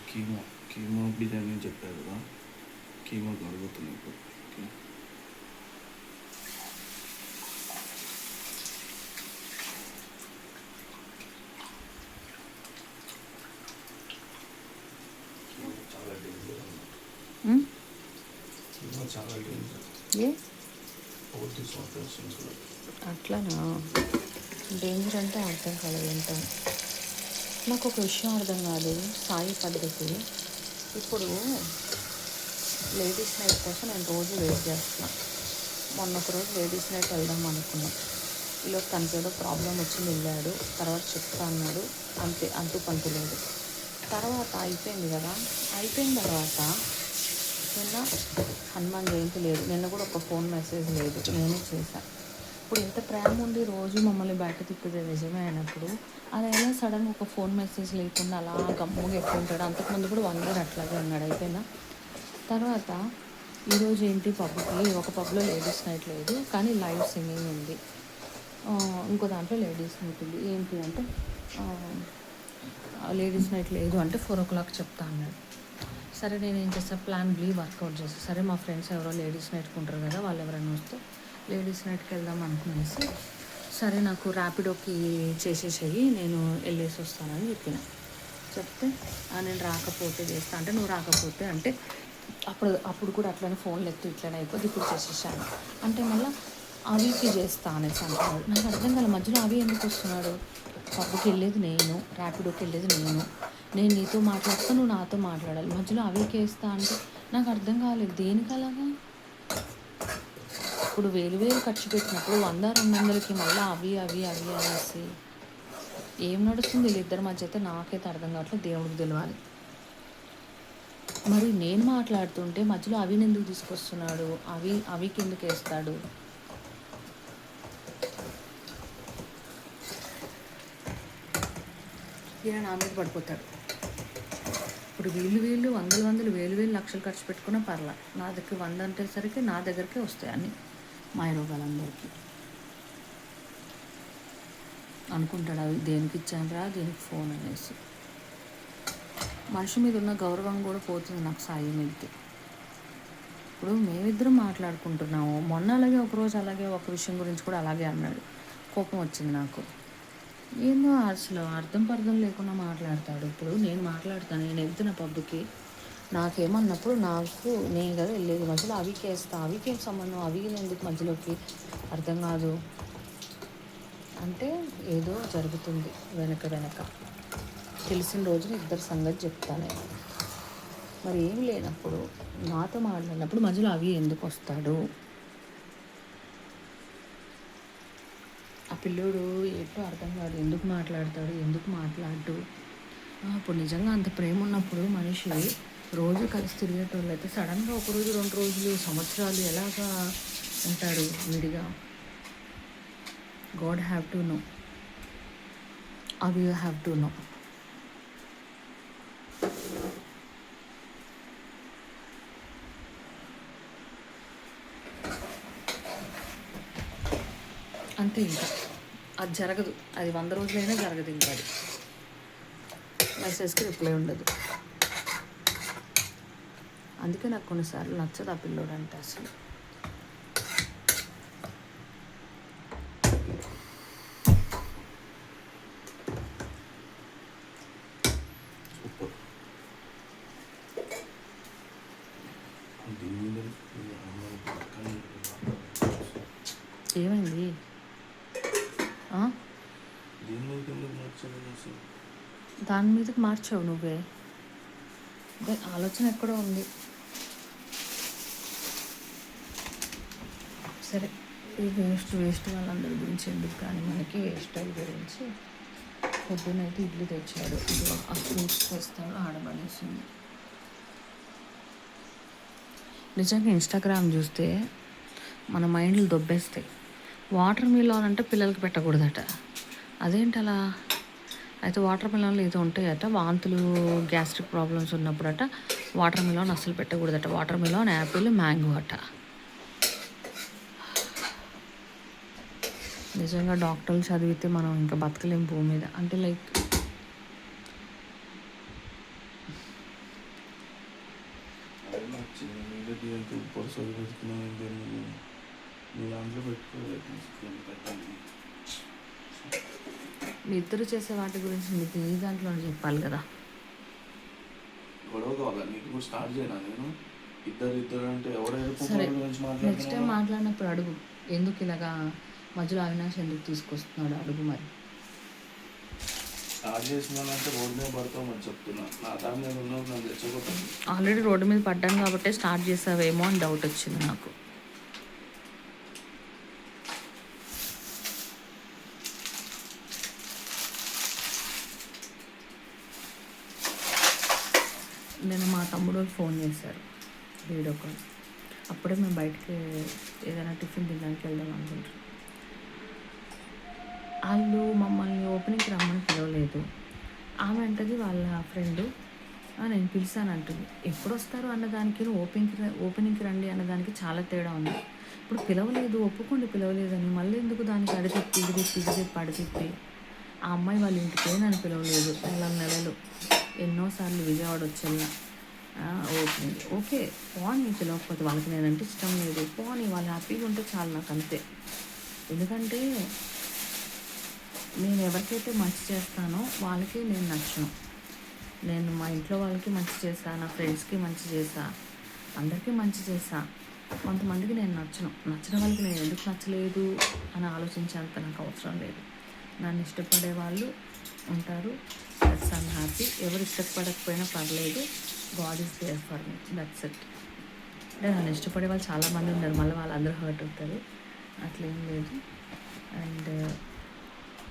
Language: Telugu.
కీమో కీమో బిర్యానీ చెప్పారు కదా, కీమో కలుగుతున్నాయి ఇప్పుడు. చాలా డేంజర్ కీమో, చాలా డేంజర్. అట్లానా? డేంజర్ అంటే అర్థం కాలేదు. ఎంత నాకు ఒక విషయం అర్థం కాదు. సాయి పద్ధతి ఇప్పుడు లేడీస్ నైట్ కోసం నేను రోజు వెయిట్ చేస్తున్నా. మొన్న ఒక రోజు లేడీస్ నైట్ వెళ్దాం అనుకున్నాం. ఇలా తనకి ఏదో ప్రాబ్లం వచ్చింది, వెళ్ళాడు. తర్వాత చెప్తా అన్నాడు, అంతే, అంతు పంతు లేదు. తర్వాత అయిపోయింది కదా, అయిపోయిన తర్వాత నిన్న హనుమాన్ జయంతి లేదు, నిన్న కూడా ఒక ఫోన్ మెసేజ్ లేదు, నేనే చేశాను. ఇప్పుడు ఇంత ప్రేమ ఉండి రోజు మమ్మల్ని బయట తిప్పేది నిజమే అయినప్పుడు అది ఎలా సడన్గా ఒక ఫోన్ మెసేజ్ లేకుండా అలా గమ్ముగా ఎప్పుడు ఉంటాడు? అంతకుముందు కూడా 1 year అట్లాగే ఉన్నాడు. అయిపోయినా తర్వాత ఈరోజు ఏంటి, పబ్కి ఒక పబ్లో లేడీస్ నైట్ లేదు కానీ లైవ్ సింగింగ్ ఉంది, ఇంకో దాంట్లో లేడీస్ నైట్ ఉంది. ఏంటి అంటే లేడీస్ నైట్ లేదు అంటే 4 o'clock చెప్తా అన్నాడు. సరే నేను ఏం చేస్తాను, ప్లాన్ బి వర్కౌట్ చేస్తాను. సరే మా ఫ్రెండ్స్ ఎవరో లేడీస్ నైట్కి ఉంటారు కదా, వాళ్ళు ఎవరైనా వస్తే లేడీస్ నైట్కి వెళ్దాం అనుకునేసి, సరే నాకు ర్యాపిడోకి చేసేసేయి, నేను వెళ్ళేసి వస్తానని చెప్తే నేను రాకపోతే చేస్తా అంటే, నువ్వు రాకపోతే అంటే అప్పుడు కూడా అట్లనే ఫోన్లు ఎత్తు ఇట్లనే అయిపోద్ది, ఇప్పుడు చేసేసాను అంటే మళ్ళీ అవికి చేస్తా అనేసి అంటున్నాడు. నాకు అర్థం కాలే, మధ్యలో అవి ఎందుకు వస్తున్నాడు? పబ్కి వెళ్ళేది నేను, ర్యాపిడోకి వెళ్ళేది నేను నీతో మాట్లాడుతా, నువ్వు నాతో మాట్లాడాలి, మధ్యలో అవికి వేస్తా అంటే నాకు అర్థం కాలేదు. దేనికి అలాగా? ఇప్పుడు 1000 ఖర్చు పెట్టినప్పుడు 100-200కి మళ్ళీ అవి అనేసి ఏం నడుస్తుంది వీళ్ళిద్దరి మధ్య అయితే నాకైతే అర్థం కావట్లేదు, దేవుడికి తెలియాలి. మరి నేను మాట్లాడుతుంటే మధ్యలో అవిని ఎందుకు తీసుకొస్తున్నాడు? అవికి ఎందుకు వేస్తాడు? ఈయన నా మీద పడిపోతాడు. ఇప్పుడు వీళ్ళు వందలు వేలు లక్షలు ఖర్చు పెట్టుకున్నా పర్లా, నా దగ్గర 100 అంటేసరికి నా దగ్గరికే వస్తాయి అన్ని మాయరోగాలందరికీ. అనుకుంటాడు అవి దేనికి ఇచ్చానురా, దేనికి ఫోన్ అనేసి. మనిషి మీద ఉన్న గౌరవం కూడా పోతుంది నాకు సాయి మీదకి. ఇప్పుడు మేమిద్దరం మాట్లాడుకుంటున్నాము, మొన్న అలాగే ఒకరోజు అలాగే ఒక విషయం గురించి కూడా అలాగే అన్నాడు, కోపం వచ్చింది నాకు. ఏందో అసలు అర్థం లేకుండా మాట్లాడతాడు. ఇప్పుడు నేను మాట్లాడతాను, నేను వెళ్తున్న పబ్కి, నాకేమన్నప్పుడు నాకు నేను కదా వెళ్ళేది, మధ్యలో అవికి వేస్తా, అవికేం సంబంధం, అవిని ఎందుకు మధ్యలోకి? అర్థం కాదు. అంటే ఏదో జరుగుతుంది వెనక తెలిసిన రోజున ఇద్దరు సంగతి చెప్తాను. మరి ఏం లేనప్పుడు నాతో మాట్లాడినప్పుడు మధ్యలో అవి ఎందుకు వస్తాడు? ఆ పిల్లోడు ఏంటో అర్థం కాదు, ఎందుకు మాట్లాడు. ఇప్పుడు నిజంగా అంత ప్రేమ ఉన్నప్పుడు మనిషి రోజు కలిసి తిరిగేటోళ్ళు అయితే సడన్గా 1 రోజు 2 రోజులు సంవత్సరాలు ఎలాగా ఉంటాడు విడిగా? God have to know. Or you have to know. అంతే, ఇంకా అది జరగదు. అది 100 రోజులైనా జరగదు. ఇంకా అది మెసేజ్కి రిప్లై ఉండదు. అందుకే నాకు కొన్నిసార్లు నచ్చదు ఆ పిల్లోడు అంటే అసలు. ఏమైంది? దాని మీదకి మార్చావు నువ్వే. ఆలోచన ఎక్కడో ఉంది. సరే, ఈ వేస్ట్ వాళ్ళందరి గురించి ఎందుకు కానీ, మనకి వేస్ట్ వాళ్ళ గురించి. పొద్దునైతే ఇడ్లీ తెచ్చాడు, ఆ ఫ్రూట్స్ తెస్తాడు, ఆడబడేసింది. నిజంగా ఇన్స్టాగ్రామ్ చూస్తే మన మైండ్లు దొబ్బేస్తాయి. వాటర్ మిలాన్ అంటే పిల్లలకి పెట్టకూడదట, అదేంటి అలా? అయితే వాటర్ మిలాన్లు ఏదో ఉంటాయట, వాంతులు గ్యాస్ట్రిక్ ప్రాబ్లమ్స్ ఉన్నప్పుడట వాటర్ మిలాన్ అస్సలు పెట్టకూడదట. వాటర్ మిలాన్, యాపిల్, మ్యాంగో అట. నిజంగా డాక్టర్లు చదివితే మనం ఇంకా బతకలేం భూమి మీద. అంటే లైక్ దీనికి పొరసలు పెట్టుకున్నాం ఏంటంటే మీ దాంట్లో పెట్టుకోలేదు తీసుకొని పెట్టండి. మీ ఇద్దరు చేసే వాటి గురించి మీకు ఈ దాంట్లో చెప్పాలి కదా. గొడవ కావాలా నీకు కూడా స్టార్ట్ చేయనా నేను? ఇద్దరు అంటే ఎవరైనా సరే గురించి నెక్స్ట్ టైం మాట్లాడినప్పుడు అడుగు, ఎందుకు ఇలాగా మధ్యలో అవినాష్ ఎందుకు తీసుకొస్తున్నాడు అడుగు. మరి స్టార్ట్ చేసినానంటే రోడ్డు మీద పడతామని చెప్తున్నా. నా దాని మీద ఉన్నప్పుడు నన్ను తెచ్చకపోతాను. ఆల్రెడీ రోడ్డు మీద పడ్డాను కాబట్టి స్టార్ట్ చేసావేమో అని డౌట్ వచ్చింది నాకు. నేను మా తమ్ముడు ఫోన్ చేశారు వీడియో కాల్. అప్పుడే మేము బయటికి ఏదైనా టిఫిన్ తినడానికి వెళ్దాం అనుకుంటున్నాం. వాళ్ళు మమ్మల్ని ఓపెనింగ్కి రమ్మని పిలవలేదు. ఆమె అంటది వాళ్ళ ఫ్రెండు నేను పిలిచాను అంటుంది. ఎప్పుడు వస్తారు అన్నదానికి ఓపెనింగ్కి రండి అన్నదానికి చాలా తేడా ఉంది. ఇప్పుడు పిలవలేదు, ఒప్పుకోండి పిలవలేదని మళ్ళీ ఎందుకు దానికి అడిగిప్పి అడిగిప్పి ఆ అమ్మాయి వాళ్ళ ఇంటికే నన్ను పిలవలేదు. నెలలు ఎన్నోసార్లు విజయవాడ వచ్చేలా ఓపెనింగ్ ఓకే పోనీ, పిలవకపోతే వాళ్ళకి నేనంటే ఇష్టం లేదు పోనీ, వాళ్ళు హ్యాపీగా ఉంటే చాలు నాకు అంతే. ఎందుకంటే నేను ఎవరికైతే మంచి చేస్తానో వాళ్ళకి నేను నచ్చను. నేను మా ఇంట్లో వాళ్ళకి మంచి చేశా, నా ఫ్రెండ్స్కి మంచి చేశా, అందరికీ మంచి చేశా. కొంతమందికి నేను నచ్చను. నచ్చిన వాళ్ళకి నేను ఎందుకు నచ్చలేదు అని ఆలోచించేంత నాకు అవసరం లేదు. నన్ను ఇష్టపడే వాళ్ళు ఉంటారు, దట్స్ ఐమ్ హ్యాపీ. ఎవరు ఇష్టపడకపోయినా పర్లేదు, God is there for me, that's it. అంటే నన్ను ఇష్టపడే వాళ్ళు చాలామంది ఉన్నారు, మళ్ళీ వాళ్ళందరూ హర్ట్ అవుతారు, అట్లేం లేదు. అండ్